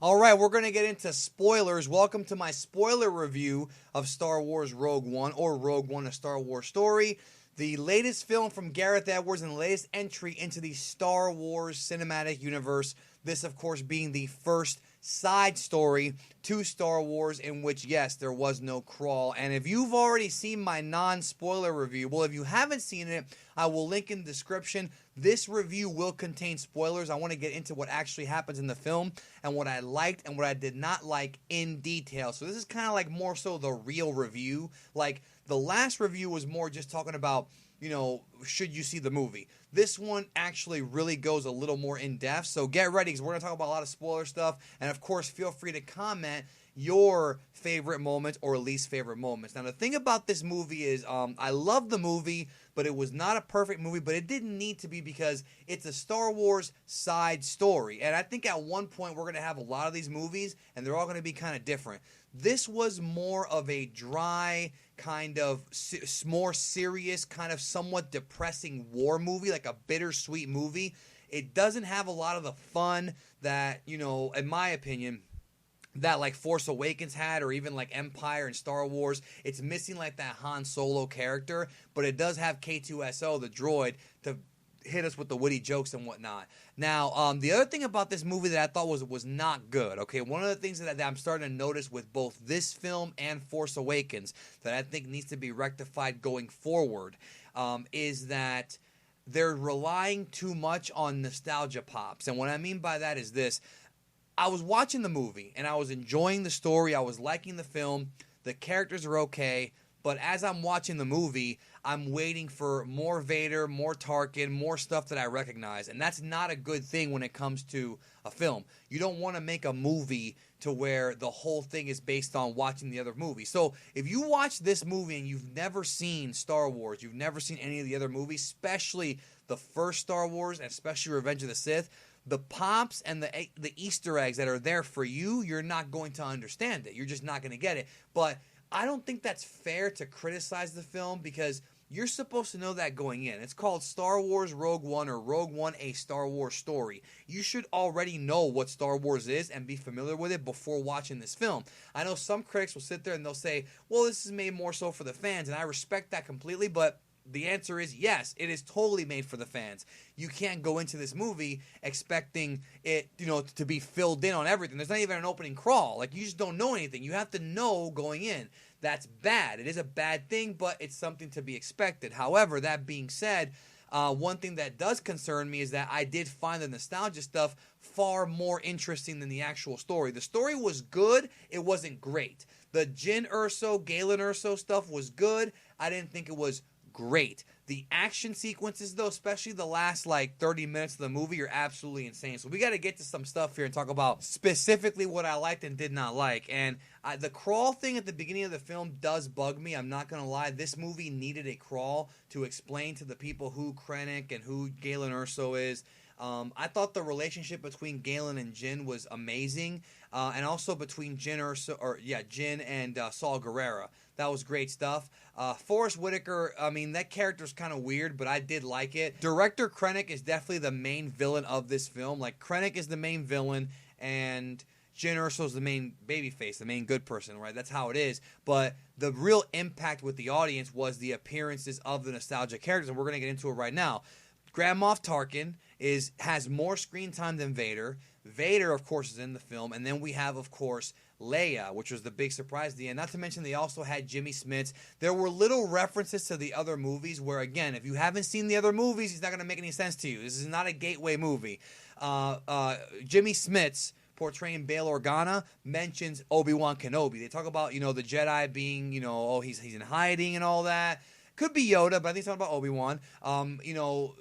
All right, we're going to get into spoilers. Welcome to my spoiler review of Star Wars Rogue One, or Rogue One, a Star Wars story. The latest film from Gareth Edwards and the latest entry into the Star Wars cinematic universe. This, of course, being the first side story to Star Wars in which, yes, there was no crawl. And if you've already seen my non-spoiler review, well, if you haven't seen it, I will link in the description. This review will contain spoilers. I want to get into what actually happens in the film and what I liked and what I did not like in detail. So this is kind of like more so the real review. Like, the last review was more just talking about, you know, should you see the movie. This one actually really goes a little more in depth. So get ready, because we're going to talk about a lot of spoiler stuff. And of course, feel free to comment your favorite moments or least favorite moments. Now, the thing about this movie is I love the movie, but it was not a perfect movie, but it didn't need to be, because it's a Star Wars side story. And I think at one point we're going to have a lot of these movies, and they're all going to be kind of different. This was more of a dry, kind of more serious, kind of somewhat depressing war movie, like a bittersweet movie. It doesn't have a lot of the fun that, you know, in my opinion, that like Force Awakens had, or even like Empire and Star Wars. It's missing like that Han Solo character, but it does have K2SO, the droid, to hit us with the witty jokes and whatnot. Now, the other thing about this movie that I thought was not good, okay, one of the things that I'm starting to notice with both this film and Force Awakens that I think needs to be rectified going forward, is that they're relying too much on nostalgia pops. And what I mean by that is this. I was watching the movie, and I was enjoying the story. I was liking the film. The characters are okay. But as I'm watching the movie, I'm waiting for more Vader, more Tarkin, more stuff that I recognize. And that's not a good thing when it comes to a film. You don't want to make a movie to where the whole thing is based on watching the other movie. So if you watch this movie and you've never seen Star Wars, you've never seen any of the other movies, especially the first Star Wars, and especially Revenge of the Sith, the pops and the Easter eggs that are there for you, you're not going to understand it. You're just not going to get it. But I don't think that's fair to criticize the film, because you're supposed to know that going in. It's called Star Wars Rogue One, or Rogue One, a Star Wars story. You should already know what Star Wars is and be familiar with it before watching this film. I know some critics will sit there and they'll say, well, this is made more so for the fans, and I respect that completely, but the answer is yes, it is totally made for the fans. You can't go into this movie expecting it, you know, to be filled in on everything. There's not even an opening crawl. Like, you just don't know anything. You have to know going in. That's bad. It is a bad thing, but it's something to be expected. However, that being said, one thing that does concern me is that I did find the nostalgia stuff far more interesting than the actual story. The story was good. It wasn't great. The Jyn Erso, Galen Erso stuff was good. I didn't think it was great. The action sequences, though, especially the last like 30 minutes of the movie, are absolutely insane. So we got to get to some stuff here and talk about specifically what I liked and did not like. And the crawl thing at the beginning of the film does bug me. I'm not going to lie. This movie needed a crawl to explain to the people who Krennic and who Galen Erso is. I thought the relationship between Galen and Jyn was amazing, and also between Jyn and Saul Guerrera. That was great stuff. Forrest Whitaker, I mean, that character's kind of weird, but I did like it. Director Krennic is definitely the main villain of this film. Like, Krennic is the main villain, and Jyn Erso is the main babyface, the main good person, right? That's how it is. But the real impact with the audience was the appearances of the nostalgia characters, and we're going to get into it right now. Grand Moff Tarkin has more screen time than Vader. Vader, of course, is in the film. And then we have, of course, Leia, which was the big surprise at the end. Not to mention they also had Jimmy Smits. There were little references to the other movies where, again, if you haven't seen the other movies, it's not going to make any sense to you. This is not a gateway movie. Jimmy Smits, portraying Bail Organa, mentions Obi-Wan Kenobi. They talk about, you know, the Jedi being, you know, oh, he's in hiding and all that. Could be Yoda, but I think it's talking about Obi-Wan. You know,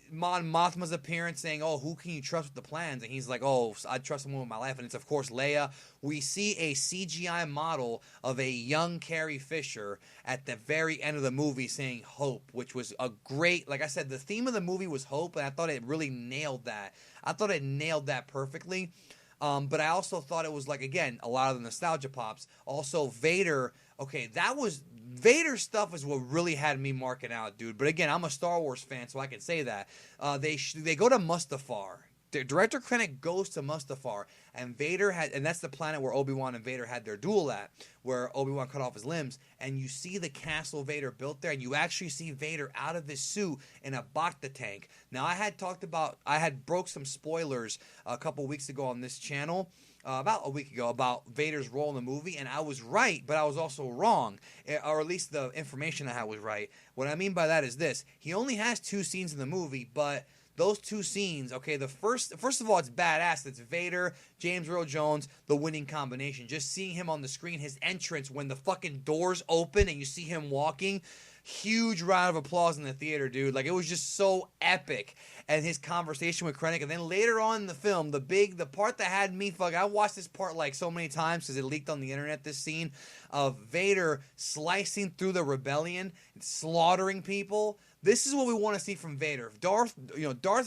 Mon Mothma's appearance saying, oh, who can you trust with the plans? And he's like, oh, I trust someone with my life. And it's, of course, Leia. We see a CGI model of a young Carrie Fisher at the very end of the movie saying hope, which was a great, like I said, the theme of the movie was hope, and I thought it really nailed that. I thought it nailed that perfectly. But I also thought it was, like, again, a lot of the nostalgia pops. Also, Vader, okay, Vader stuff is what really had me marking out, dude. But again, I'm a Star Wars fan, so I can say that. They go to Mustafar. Director Krennic goes to Mustafar, and Vader and that's the planet where Obi-Wan and Vader had their duel at, where Obi-Wan cut off his limbs, and you see the castle Vader built there, and you actually see Vader out of his suit in a Bacta tank. Now, I had broke some spoilers a couple weeks ago on this channel, about a week ago, about Vader's role in the movie, and I was right, but I was also wrong, or at least the information I had was right. What I mean by that is this: he only has 2 scenes in the movie, but those 2 scenes, okay, first of all, it's badass. It's Vader, James Earl Jones, the winning combination. Just seeing him on the screen, his entrance when the fucking doors open and you see him walking, huge round of applause in the theater, dude. Like, it was just so epic. And his conversation with Krennic, and then later on in the film, the part that had me I watched this part like so many times because it leaked on the internet, this scene of Vader slicing through the rebellion and slaughtering people. This is what we want to see from Vader. Darth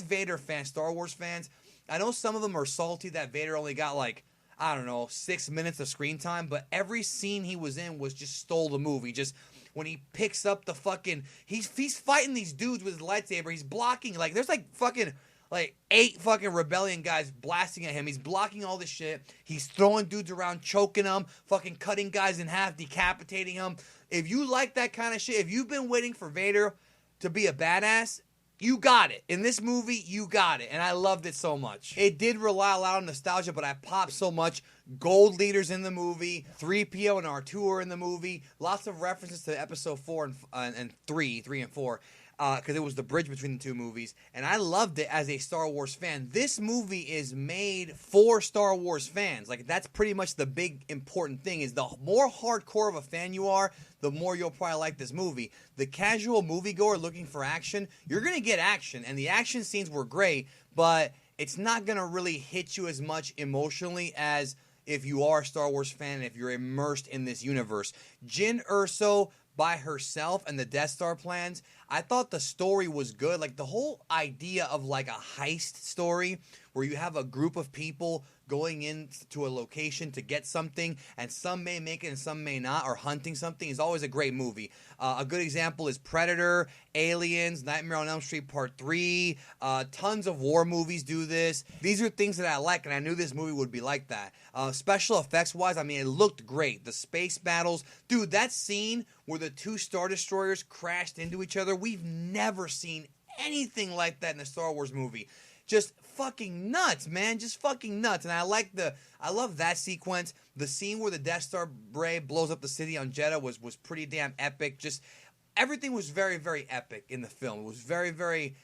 Vader fans, Star Wars fans, I know some of them are salty that Vader only got like, I don't know, 6 minutes of screen time, but every scene he was in was just stole the movie. Just when he picks up the fucking, he's fighting these dudes with his lightsaber. He's blocking, like, there's like fucking like 8 fucking rebellion guys blasting at him. He's blocking all this shit. He's throwing dudes around, choking them, fucking cutting guys in half, decapitating them. If you like that kind of shit, if you've been waiting for Vader to be a badass, you got it. In this movie, you got it. And I loved it so much. It did rely a lot on nostalgia, but I popped so much. Gold leaders in the movie. 3PO and R2 are in the movie. Lots of references to episode 4 and 3 and 4. Because it was the bridge between the 2 movies. And I loved it as a Star Wars fan. This movie is made for Star Wars fans. Like, that's pretty much the big important thing, is the more hardcore of a fan you are, the more you'll probably like this movie. The casual moviegoer looking for action, you're going to get action. And the action scenes were great, but it's not going to really hit you as much emotionally as if you are a Star Wars fan and if you're immersed in this universe. Jyn Erso by herself and the Death Star plans, I thought the story was good. Like, the whole idea of like a heist story where you have a group of people going into a location to get something, and some may make it and some may not, or hunting something, is always a great movie. A good example is Predator, Aliens, Nightmare on Elm Street Part 3. Tons of war movies do this. These are things that I like, and I knew this movie would be like that. Special effects wise, I mean, it looked great. The space battles, dude, that scene where the 2 Star Destroyers crashed into each other, we've never seen anything like that in a Star Wars movie. Just fucking nuts, man. Just fucking nuts. And I love that sequence. The scene where the Death Star Bray blows up the city on Jeddah was pretty damn epic. Just everything was very, very epic in the film. It was very, very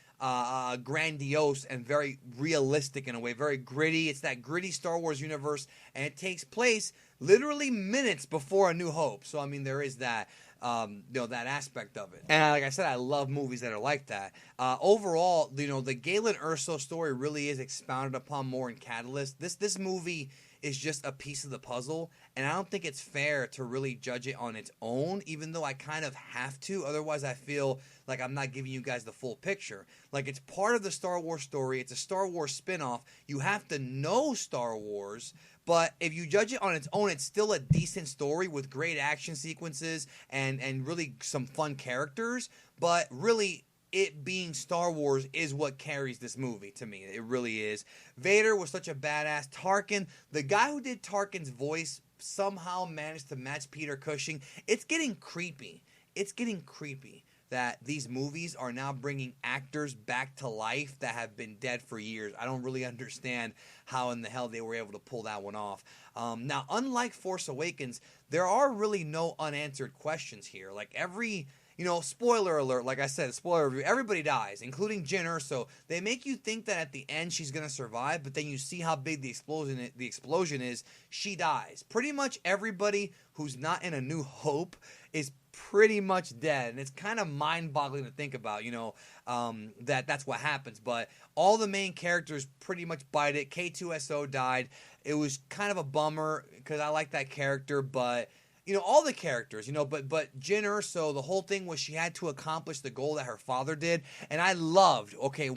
grandiose and very realistic in a way. Very gritty. It's that gritty Star Wars universe, and it takes place literally minutes before A New Hope. So, I mean, there is that. That aspect of it. And like I said, I love movies that are like that. Overall, the Galen Erso story really is expounded upon more in Catalyst. This movie is just a piece of the puzzle, and I don't think it's fair to really judge it on its own, even though I kind of have to. Otherwise, I feel like I'm not giving you guys the full picture. Like, it's part of the Star Wars story. It's a Star Wars spinoff. You have to know Star Wars, but if you judge it on its own, it's still a decent story with great action sequences and really some fun characters. But really, it being Star Wars is what carries this movie to me. It really is. Vader was such a badass. Tarkin, the guy who did Tarkin's voice, somehow managed to match Peter Cushing. It's getting creepy. It's getting creepy that these movies are now bringing actors back to life that have been dead for years. I don't really understand how in the hell they were able to pull that one off. Now, unlike Force Awakens, there are really no unanswered questions here. Like, every, spoiler alert, like I said, spoiler review, everybody dies, including Jyn Erso. They make you think that at the end she's going to survive, but then you see how big the explosion is, she dies. Pretty much everybody who's not in A New Hope is pretty much dead, and it's kind of mind-boggling to think about, that's what happens. But all the main characters pretty much bite it. K2SO died. It was kind of a bummer because I like that character, but all the characters, but Jyn Erso, the whole thing was she had to accomplish the goal that her father did, and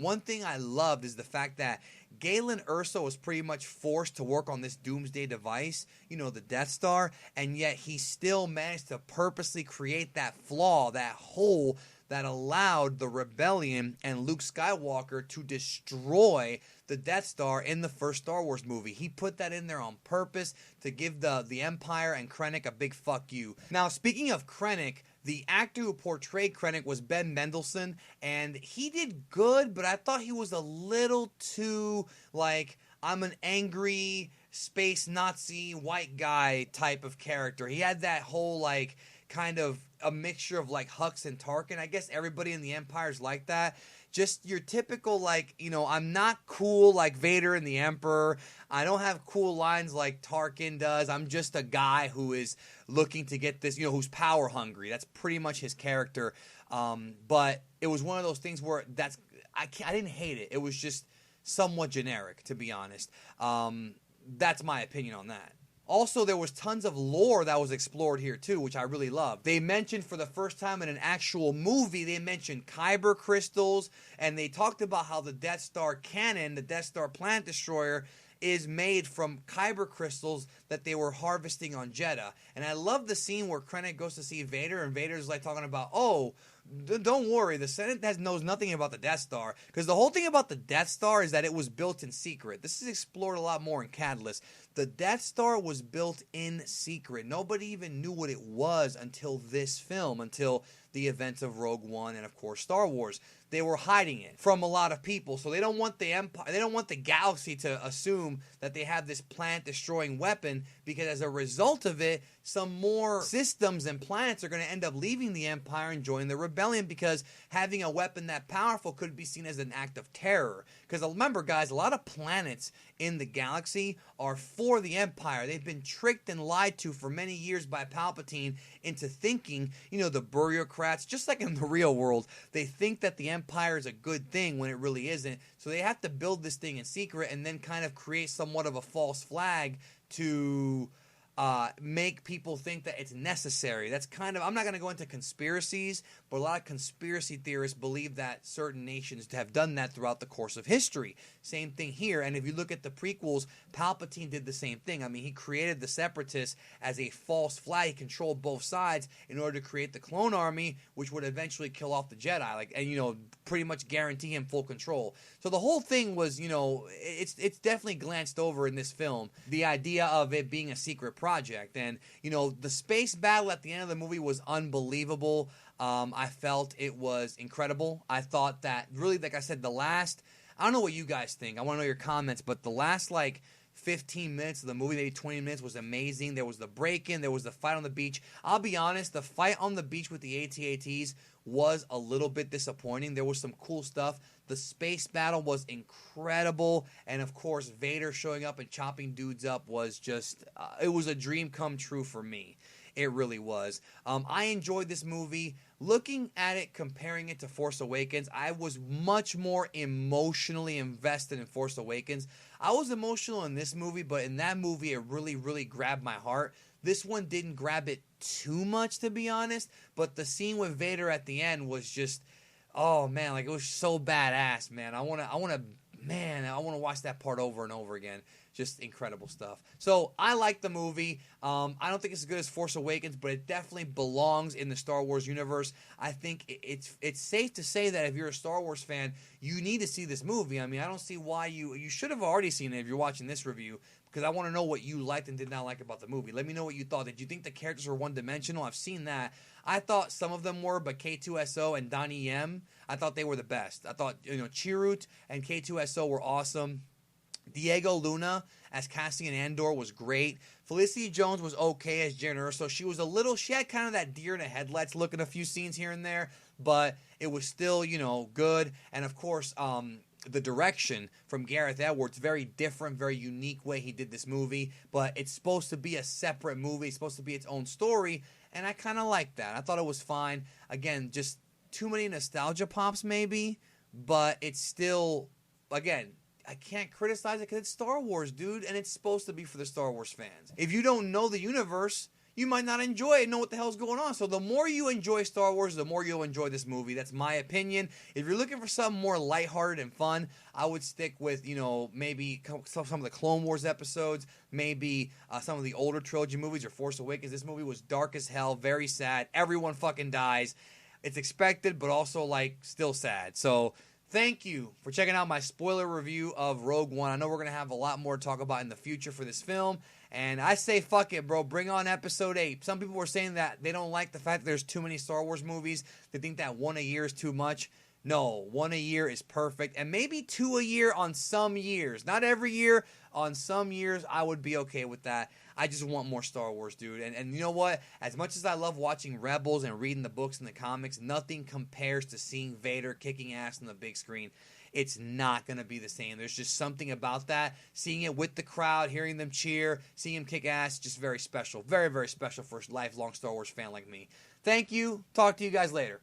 one thing I loved is the fact that Galen Erso was pretty much forced to work on this doomsday device, the Death Star, and yet he still managed to purposely create that flaw, that hole that allowed the rebellion and Luke Skywalker to destroy the Death Star in the first Star Wars movie. He put that in there on purpose to give the Empire and Krennic a big fuck you. Now, speaking of Krennic, the actor who portrayed Krennic was Ben Mendelsohn, and he did good, but I thought he was a little too, like, I'm an angry space Nazi white guy type of character. He had that whole, like, kind of a mixture of, like, Hux and Tarkin. I guess everybody in the Empire's like that. Just your typical, like, you know, I'm not cool like Vader and the Emperor. I don't have cool lines like Tarkin does. I'm just a guy who is looking to get this, you know, who's power hungry. That's pretty much his character. But it was one of those things where I didn't hate it. It was just somewhat generic, to be honest. That's my opinion on that. Also, there was tons of lore that was explored here, too, which I really loved. They mentioned for the first time in an actual movie, they mentioned Kyber crystals, and they talked about how the Death Star cannon, the Death Star planet destroyer, is made from Kyber crystals that they were harvesting on Jeddah. And I love the scene where Krennic goes to see Vader, and Vader's like talking about, oh, don't worry, the Senate knows nothing about the Death Star. Because the whole thing about the Death Star is that it was built in secret. This is explored a lot more in Catalyst. The Death Star was built in secret. Nobody even knew what it was until this film, until the events of Rogue One and, of course, Star Wars. They were hiding it from a lot of people, so they don't want the Empire, they don't want the galaxy to assume that they have this planet-destroying weapon, because as a result of it, some more systems and planets are going to end up leaving the Empire and joining the rebellion, because having a weapon that powerful could be seen as an act of terror. Because remember, guys, a lot of planets in the galaxy are for the Empire. They've been tricked and lied to for many years by Palpatine into thinking, you know, the bureaucrats, just like in the real world, they think that the Empire is a good thing when it really isn't. So they have to build this thing in secret and then kind of create somewhat of a false flag to make people think that it's necessary. That's kind of, I'm not going to go into conspiracies, but a lot of conspiracy theorists believe that certain nations have done that throughout the course of history. Same thing here. And if you look at the prequels, Palpatine did the same thing. I mean, he created the Separatists as a false flag. He controlled both sides in order to create the clone army, which would eventually kill off the Jedi, like, and, you know, pretty much guarantee him full control. So the whole thing was, you know, it's definitely glanced over in this film, the idea of it being a secret project. And, you know, the space battle at the end of the movie was unbelievable. I felt it was incredible. I thought that, really, like I said, I don't know what you guys think. I want to know your comments, but the last, like, 15 minutes of the movie, maybe 20 minutes, was amazing. There was the break-in. There was the fight on the beach. I'll be honest, the fight on the beach with the AT-ATs was a little bit disappointing. There was some cool stuff. The space battle was incredible. And, of course, Vader showing up and chopping dudes up was just, it was a dream come true for me. It really was. I enjoyed this movie. Looking at it, comparing it to Force Awakens, I was much more emotionally invested in Force Awakens. I was emotional in this movie, but in that movie, it really, really grabbed my heart. This one didn't grab it too much, to be honest, but the scene with Vader at the end was just, oh man, like, it was so badass, man. I want to watch that part over and over again. Just incredible stuff. So I like the movie. I don't think it's as good as Force Awakens, but it definitely belongs in the Star Wars universe. I think it's safe to say that if you're a Star Wars fan, you need to see this movie. I mean, I don't see why you should have already seen it if you're watching this review, because I want to know what you liked and did not like about the movie. Let me know what you thought. Did you think the characters were one-dimensional? I've seen that. I thought some of them were, but K2SO and Donnie Yen, I thought they were the best. I thought, you know, Chirrut and K2SO were awesome. Diego Luna as Cassian Andor was great. Felicity Jones was okay as Jyn Erso. She had kind of that deer in the headlights look in a few scenes here and there, but it was still, you know, good. And of course, the direction from Gareth Edwards, very different, very unique way he did this movie, but it's supposed to be a separate movie. It's supposed to be its own story, and I kind of like that. I thought it was fine. Again, just too many nostalgia pops maybe, but it's still, again, I can't criticize it because it's Star Wars, dude, and it's supposed to be for the Star Wars fans. If you don't know the universe, you might not enjoy it, know what the hell's going on. So the more you enjoy Star Wars, the more you'll enjoy this movie. That's my opinion. If you're looking for something more lighthearted and fun, I would stick with, you know, maybe some of the Clone Wars episodes, maybe some of the older trilogy movies or Force Awakens. This movie was dark as hell, very sad. Everyone fucking dies. It's expected, but also like still sad. So thank you for checking out my spoiler review of Rogue One. I know we're going to have a lot more to talk about in the future for this film. And I say, fuck it, bro. Bring on episode 8. Some people were saying that they don't like the fact that there's too many Star Wars movies. They think that 1 a year is too much. No, 1 a year is perfect. And maybe 2 a year on some years. Not every year. On some years, I would be okay with that. I just want more Star Wars, dude. And you know what? As much as I love watching Rebels and reading the books and the comics, nothing compares to seeing Vader kicking ass on the big screen. It's not going to be the same. There's just something about that. Seeing it with the crowd, hearing them cheer, seeing him kick ass, just very special. Very, very special for a lifelong Star Wars fan like me. Thank you. Talk to you guys later.